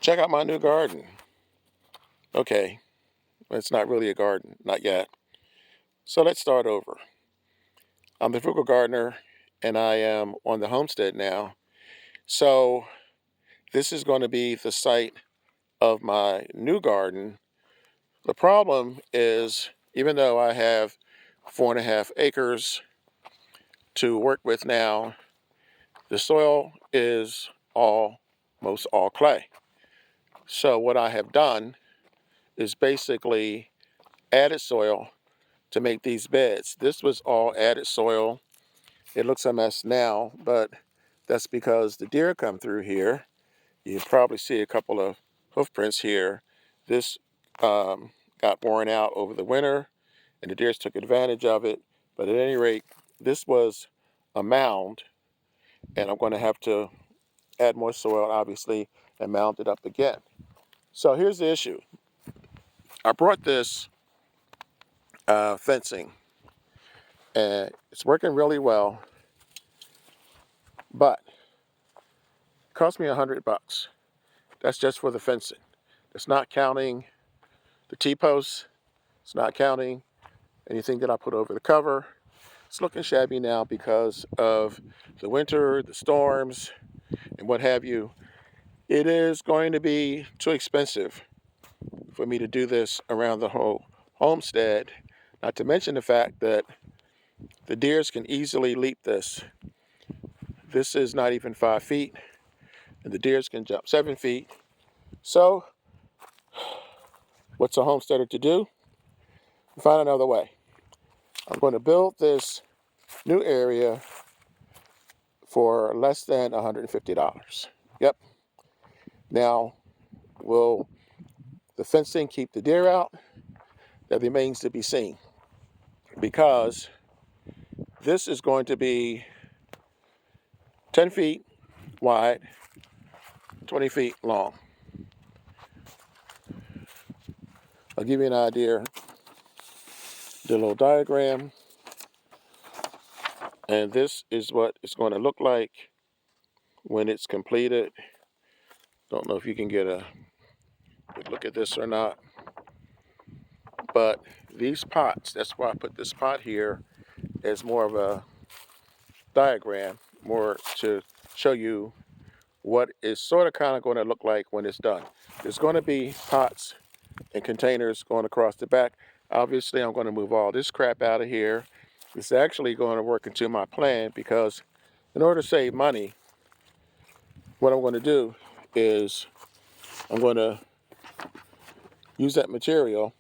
Check out my new garden. Okay, it's not really a garden, not yet. So let's start over. I'm the frugal gardener and I am on the homestead now. So this is going to be the site of my new garden. The problem is, even though I have 4.5 acres to work with now, the soil is almost all clay. So what I have done is basically added soil to make these beds. This was all added soil. It looks a mess now, but that's because the deer come through here. You probably see a couple of hoof prints here. This got worn out over the winter, and the deers took advantage of it. But at any rate, this was a mound, and I'm going to have to add more soil, obviously, and mound it up again. So here's the issue. I brought this fencing, and it's working really well, but it cost me $100. That's just for the fencing. It's not counting the T-posts. It's not counting anything that I put over the cover. It's looking shabby now because of the winter, the storms, and what have you. It is going to be too expensive for me to do this around the whole homestead, not to mention the fact that the deers can easily leap this. This is not even 5 feet, and the deers can jump 7 feet. So, what's a homesteader to do? Find another way. I'm going to build this new area for less than $150. Yep. Now, will the fencing keep the deer out? That remains to be seen, because this is going to be 10 feet wide, 20 feet long. I'll give you an idea. The little diagram, and this is what it's going to look like when it's completed. Don't know if you can get a good look at this or not, but these pots, that's why I put this pot here as more of a diagram, more to show you what is sort of kind of going to look like when it's done. There's going to be pots and containers going across the back. Obviously, I'm going to move all this crap out of here. It's actually going to work into my plan, because in order to save money, what I'm going to do is I'm going to use that material.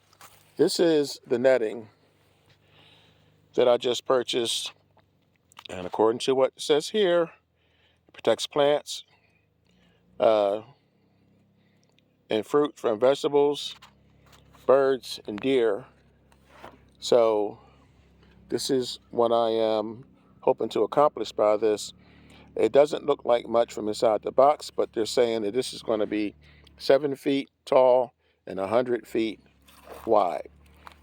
This is the netting that I just purchased, and according to what it says here, it protects plants and fruit from vegetables, birds, and deer. So this is what I am hoping to accomplish by this. It doesn't look like much from inside the box, but they're saying that this is going to be 7 feet tall and 100 feet wide,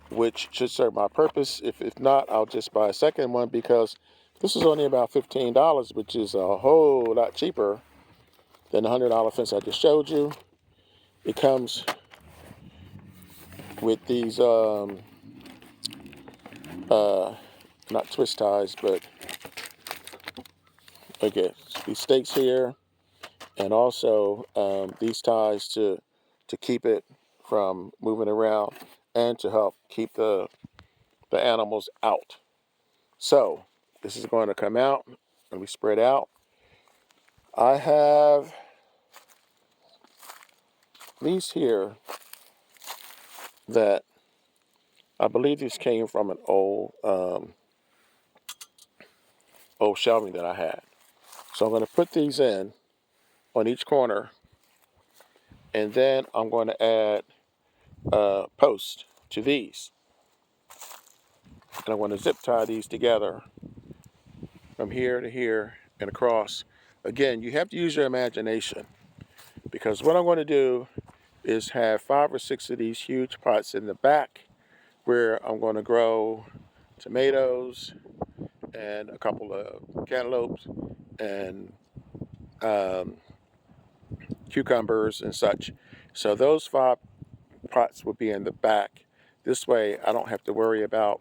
which should serve my purpose. If not, I'll just buy a second one, because this is only about $15, which is a whole lot cheaper than the $100 fence I just showed you. It comes with these not twist ties, but okay, these stakes here, and also these ties to keep it from moving around and to help keep the animals out. So this is going to come out and we spread out. I have these here that I believe these came from an old shelving that I had. So I'm going to put these in on each corner, and then I'm going to add posts to these. And I'm going to zip tie these together from here to here and across. Again, you have to use your imagination, because what I'm going to do is have 5 or 6 of these huge pots in the back where I'm going to grow tomatoes and a couple of cantaloupes and cucumbers and such. So those 5 pots will be in the back. This way I don't have to worry about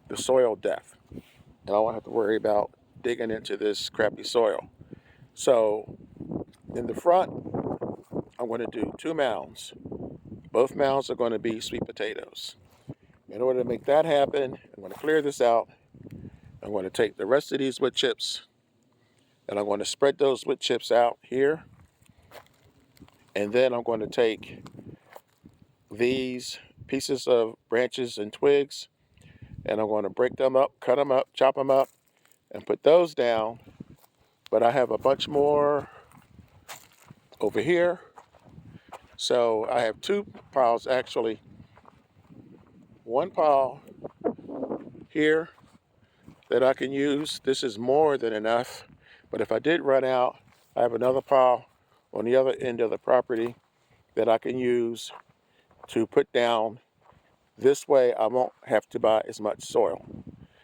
the soil depth, and I won't have to worry about digging into this crappy soil. So in the front, I'm going to do 2 mounds. Both mounds are going to be sweet potatoes. In order to make that happen, I'm going to clear this out. I'm going to take the rest of these wood chips and I'm going to spread those wood chips out here. And then I'm going to take these pieces of branches and twigs and I'm going to break them up, cut them up, chop them up, and put those down. But I have a bunch more over here. So I have 2 piles actually. 1 pile here that I can use. This is more than enough. But if I did run out, I have another pile on the other end of the property that I can use to put down. This way I won't have to buy as much soil.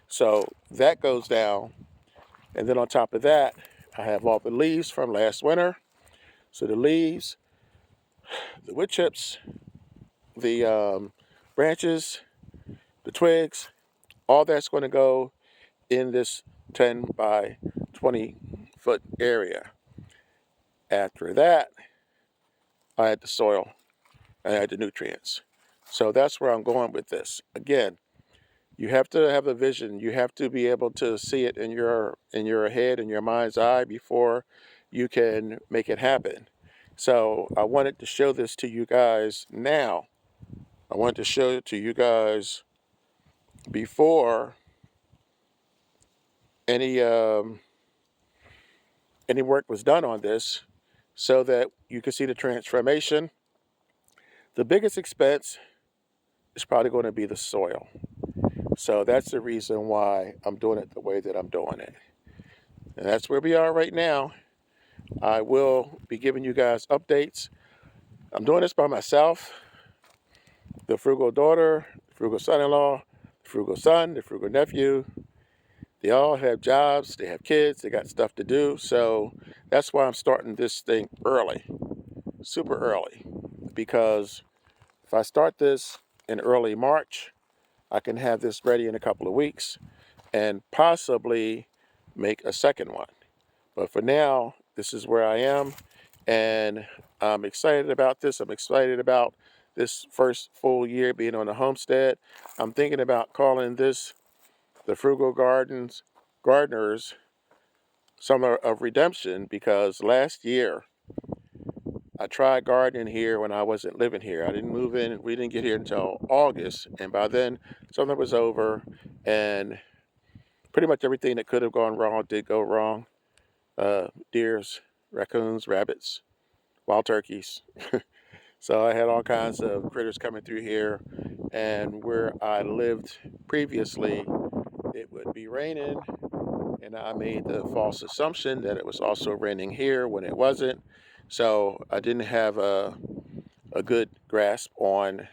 So that goes down. And then on top of that, I have all the leaves from last winter. So the leaves, the wood chips, the branches, the twigs, all that's going to go in this 10 by 20 foot area. After that, I add the soil, I add the nutrients. So that's where I'm going with this. Again, you have to have a vision. You have to be able to see it in your head, in your mind's eye, before you can make it happen. So I wanted to show this to you guys now. I wanted to show it to you guys before any work was done on this, so that you can see the transformation. The biggest expense is probably going to be the soil. So that's the reason why I'm doing it the way that I'm doing it. And that's where we are right now. I will be giving you guys updates. I'm doing this by myself. The frugal daughter, the frugal son-in-law, the frugal son, the frugal nephew, they all have jobs, they have kids, they got stuff to do. So that's why I'm starting this thing early, super early. Because if I start this in early March, I can have this ready in a couple of weeks and possibly make a second one. But for now, this is where I am, and I'm excited about this. I'm excited about this first full year being on the homestead. I'm thinking about calling this the Frugal Gardeners Summer of Redemption, because last year I tried gardening here when I wasn't living here. I didn't move in. We didn't get here until August, and by then summer was over, and pretty much everything that could have gone wrong did go wrong. Deers, raccoons, rabbits, wild turkeys. So I had all kinds of critters coming through here, and where I lived previously, it would be raining, and I made the false assumption that it was also raining here when it wasn't. So I didn't have a good grasp on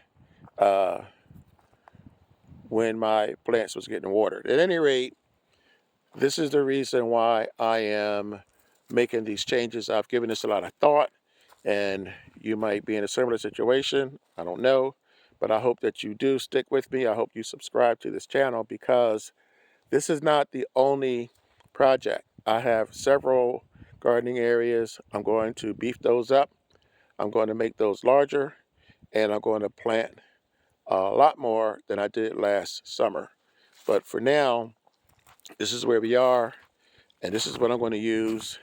when my plants was getting watered. At any rate, this is the reason why I am making these changes. I've given this a lot of thought, and you might be in a similar situation. I don't know, but I hope that you do stick with me. I hope you subscribe to this channel, because this is not the only project. I have several gardening areas. I'm going to beef those up. I'm going to make those larger, and I'm going to plant a lot more than I did last summer. But for now, this is where we are, and this is what I'm going to use.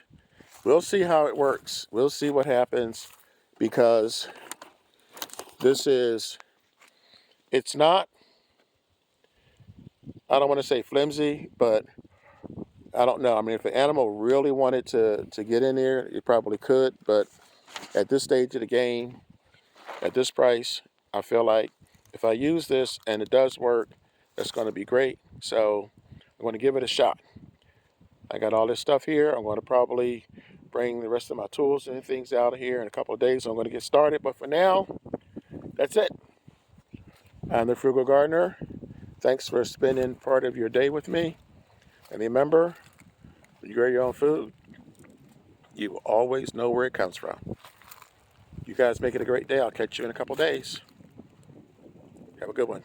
We'll see how it works. We'll see what happens, because it's not, I don't want to say flimsy, but I don't know. I mean, if an animal really wanted to get in there, it probably could. But at this stage of the game, at this price, I feel like if I use this and it does work, that's going to be great. So I'm going to give it a shot. I got all this stuff here. I'm going to probably bring the rest of my tools and things out of here in a couple of days. I'm going to get started. But for now, that's it. I'm the Frugal Gardener. Thanks for spending part of your day with me. And remember, when you grow your own food, you will always know where it comes from. You guys make it a great day. I'll catch you in a couple days. Have a good one.